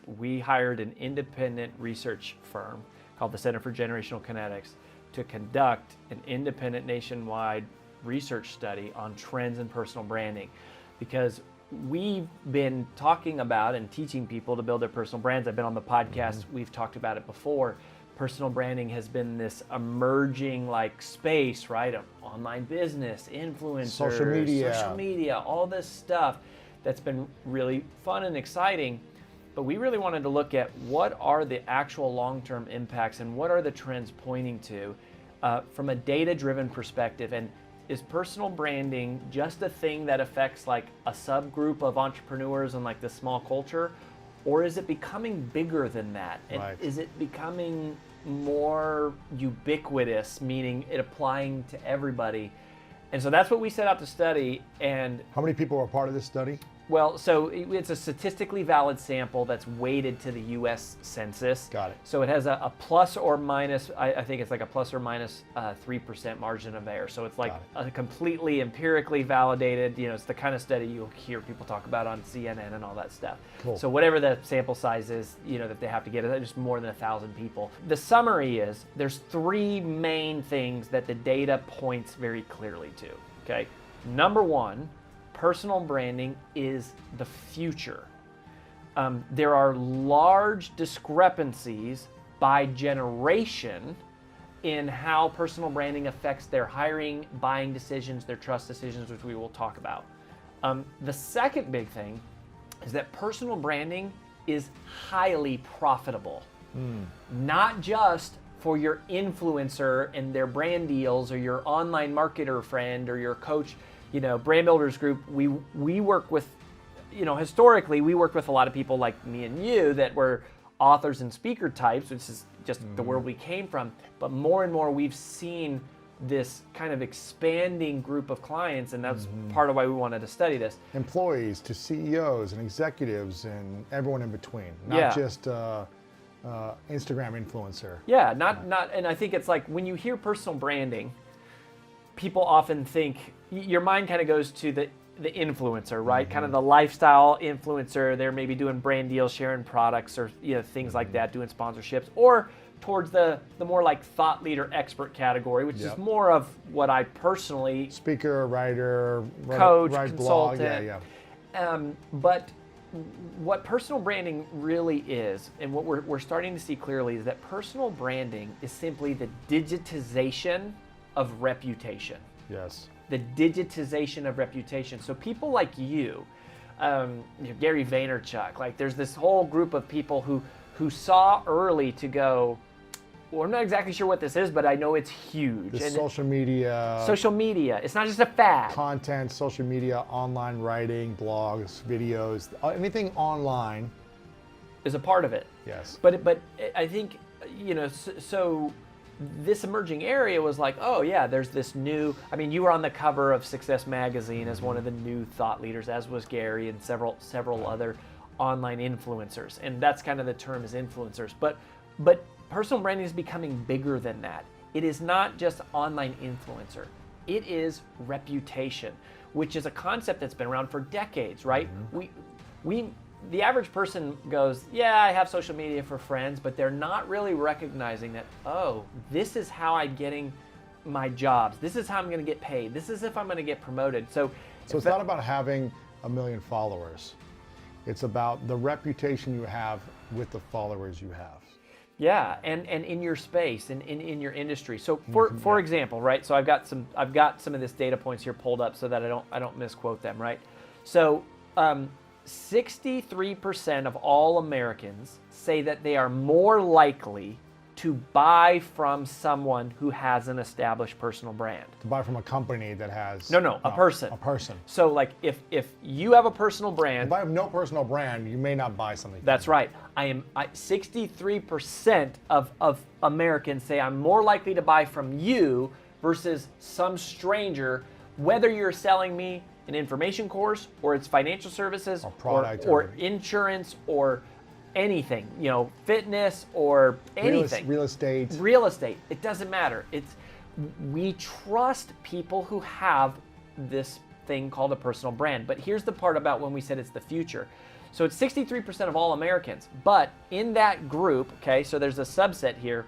we hired an independent research firm called the Center for Generational Kinetics to conduct an independent nationwide research study on trends in personal branding, because we've been talking about and teaching people to build their personal brands. I've been on the podcast, we've talked about it before. Personal branding has been this emerging like space, right? Of online business, influencers, social media, all this stuff that's been really fun and exciting. But we really wanted to look at what are the actual long-term impacts and what are the trends pointing to from a data-driven perspective. And is personal branding just a thing that affects like a subgroup of entrepreneurs and like this small culture? Or is it becoming bigger than that? And is it becoming more ubiquitous, meaning it applying to everybody? And so that's what we set out to study. And how many people were part of this study? Well, so it's a statistically valid sample that's weighted to the U.S. Census. Got it. So it has a plus or minus, I think it's like a plus or minus 3% margin of error. So it's like a completely empirically validated, it's the kind of study you'll hear people talk about on CNN and all that stuff. Cool. So whatever the sample size is, that they have to get, it's just more than 1,000 people. The summary is there's 3 main things that the data points very clearly to, okay? Number 1, personal branding is the future. There are large discrepancies by generation in how personal branding affects their hiring, buying decisions, their trust decisions, which we will talk about. The second big thing is that personal branding is highly profitable. Not just for your influencer and their brand deals or your online marketer friend or your coach. Brand Builders Group, we work with, historically we worked with a lot of people like me and you that were authors and speaker types, which is just the world we came from. But more and more we've seen this kind of expanding group of clients, and that's part of why we wanted to study this. Employees to CEOs and executives and everyone in between, not just Instagram influencer. Yeah, not, and I think it's like when you hear personal branding, people often think, your mind kind of goes to the influencer, right? Kind of the lifestyle influencer. They're maybe doing brand deals, sharing products, or things like that, doing sponsorships, or towards the more like thought leader expert category, which is more of what I personally speaker, writer, coach, consultant. But what personal branding really is, and what we're starting to see clearly, is that personal branding is simply the digitization of reputation. Yes. The digitization of reputation. So people like you, Gary Vaynerchuk, like there's this whole group of people who saw early to go, well, I'm not exactly sure what this is, but I know it's huge. The social media. Social media. It's not just a fad. Content, social media, online writing, blogs, videos, anything online is a part of it. Yes. But I think, so this emerging area was like, oh yeah, there's this new, you were on the cover of Success Magazine as one of the new thought leaders, as was Gary and several other online influencers. And that's kind of the term, is influencers. But personal branding is becoming bigger than that. It is not just online influencer. It is reputation, which is a concept that's been around for decades, right? The average person goes, yeah, I have social media for friends, but they're not really recognizing that, oh, this is how I'm getting my jobs. This is how I'm going to get paid. This is if I'm going to get promoted. So it's not about having 1 million followers. It's about the reputation you have with the followers you have. Yeah, and in your space and in your industry. So for example, right? So I've got some of this data points here pulled up so that I don't misquote them, right? So 63% of all Americans say that they are more likely to buy from someone who has an established personal brand. To buy from a company that has... a person. A person. So like if you have a personal brand... If I have no personal brand, you may not buy something. That's right. 63% of Americans say I'm more likely to buy from you versus some stranger, whether you're selling me an information course or it's financial services or product or insurance or anything, fitness or anything. Real estate. Real estate. It doesn't matter. We trust people who have this thing called a personal brand. But here's the part about when we said it's the future. So it's 63% of all Americans. But in that group, okay, so there's a subset here,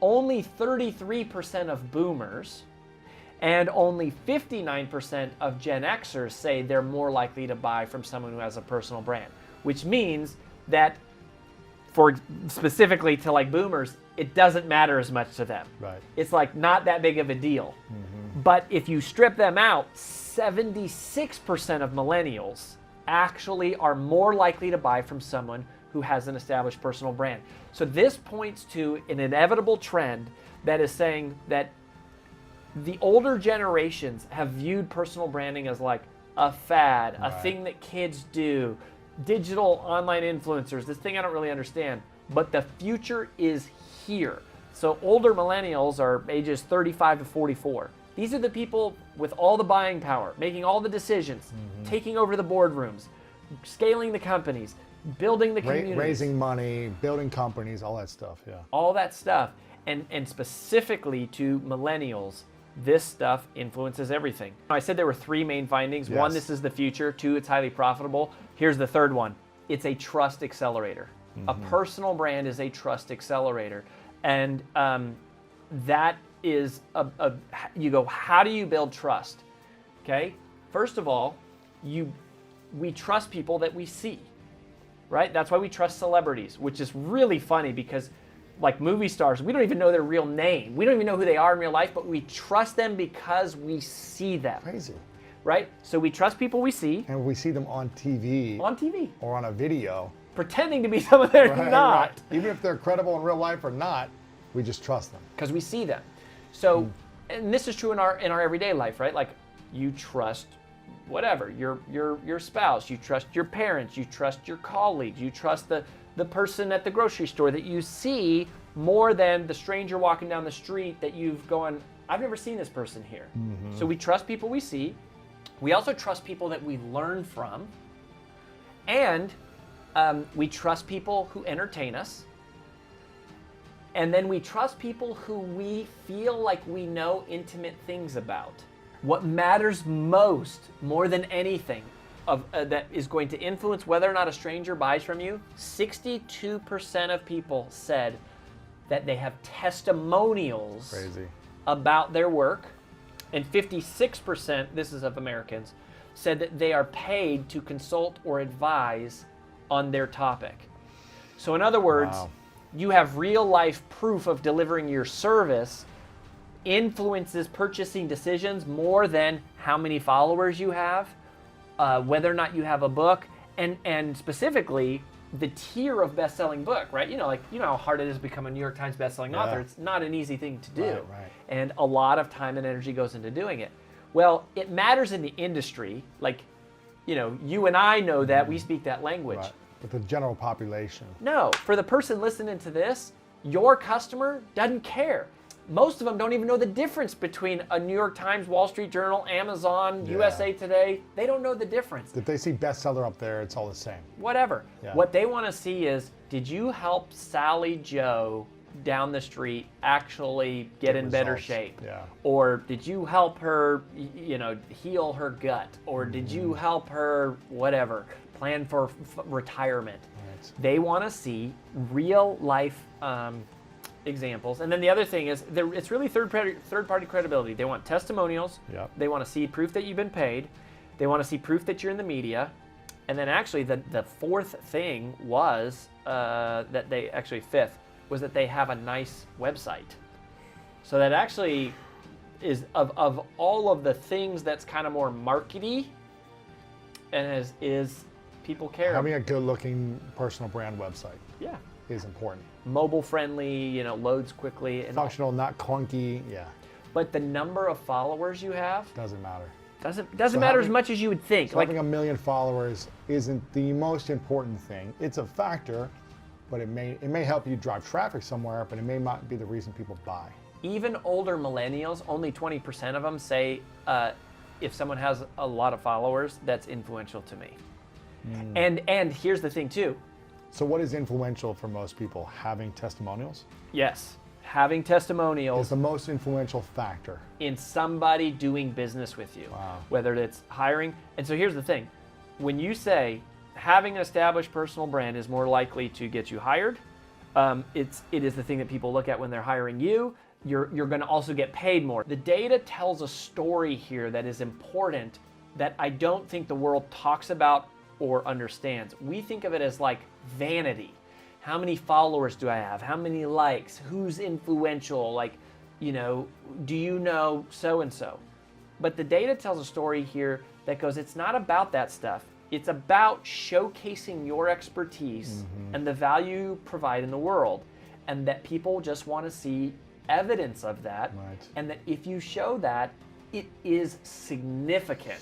only 33% of boomers and only 59% of Gen Xers say they're more likely to buy from someone who has a personal brand, which means that for specifically to like boomers, it doesn't matter as much to them. Right. It's like not that big of a deal. But if you strip them out, 76% of millennials actually are more likely to buy from someone who has an established personal brand. So this points to an inevitable trend that is saying that the older generations have viewed personal branding as like a fad, a thing that kids do, digital online influencers, this thing I don't really understand. But the future is here. So older millennials are ages 35 to 44. These are the people with all the buying power, making all the decisions, taking over the boardrooms, scaling the companies, building the communities. Raising money, building companies, all that stuff, yeah. All that stuff. And specifically to millennials, this stuff influences everything. I said there were three main findings. Yes. One, this is the future. Two, it's highly profitable. Here's the third one. It's a trust accelerator. A personal brand is a trust accelerator. And that is, you go, how do you build trust? Okay, first of all, we trust people that we see, right? That's why we trust celebrities, which is really funny because like movie stars, we don't even know their real name. We don't even know who they are in real life, but we trust them because we see them. Crazy. Right? So we trust people we see. And we see them on TV. On TV. Or on a video. Pretending to be someone they're not. Right. Even if they're credible in real life or not, we just trust them. Because we see them. So, and this is true in our everyday life, right? Like you trust whatever, your spouse, you trust your parents, you trust your colleagues, you trust the person at the grocery store that you see more than the stranger walking down the street that you've gone, I've never seen this person here. So we trust people we see. We also trust people that we learn from. And we trust people who entertain us. And then we trust people who we feel like we know intimate things about. What matters most, more than anything, that is going to influence whether or not a stranger buys from you, 62% of people said that they have testimonials about their work, and 56%, this is of Americans, said that they are paid to consult or advise on their topic. So in other words, you have real life proof of delivering your service influences purchasing decisions more than how many followers you have, whether or not you have a book, and specifically the tier of best-selling book, right? You know how hard it is to become a New York Times best-selling author. It's not an easy thing to do. And a lot of time and energy goes into doing it. Well, it matters in the industry. Like, you and I know that, we speak that language. Right. But the general population. No, for the person listening to this, your customer doesn't care. Most of them don't even know the difference between a New York Times, Wall Street Journal, Amazon, USA Today. They don't know the difference. If they see bestseller up there, it's all the same. Whatever. What they want to see is, did you help Sally Joe down the street actually get in better shape? Or did you help her, heal her gut? Or did you help her, whatever, plan for retirement? They want to see real life examples. And then the other thing is, it's really third-party credibility. They want testimonials. They want to see proof that you've been paid. They want to see proof that you're in the media. And then actually the fourth thing was fifth, was that they have a nice website. So that actually is of all of the things that's kind of more markety, and is people care. Having a good-looking personal brand website. Is important. Mobile friendly, loads quickly. And functional, not clunky. But the number of followers you have doesn't matter. Doesn't matter as much as you would think. So having 1 million followers isn't the most important thing. It's a factor, but it may help you drive traffic somewhere, but it may not be the reason people buy. Even older millennials, only 20% of them say, if someone has a lot of followers, that's influential to me. And here's the thing too. So what is influential for most people? Having testimonials? Yes. Having testimonials is the most influential factor in somebody doing business with you, whether it's hiring. And so here's the thing. When you say, having an established personal brand is more likely to get you hired. It is the thing that people look at when they're hiring you. You're going to also get paid more. The data tells a story here that is important that I don't think the world talks about or understands. We think of it as like vanity. How many followers do I have? How many likes? Who's influential? Like, you know, do you know so-and-so? But the data tells a story here that goes, it's not about that stuff. It's about showcasing your expertise and the value you provide in the world, and that people just want to see evidence of that, and that if you show that, it is significant.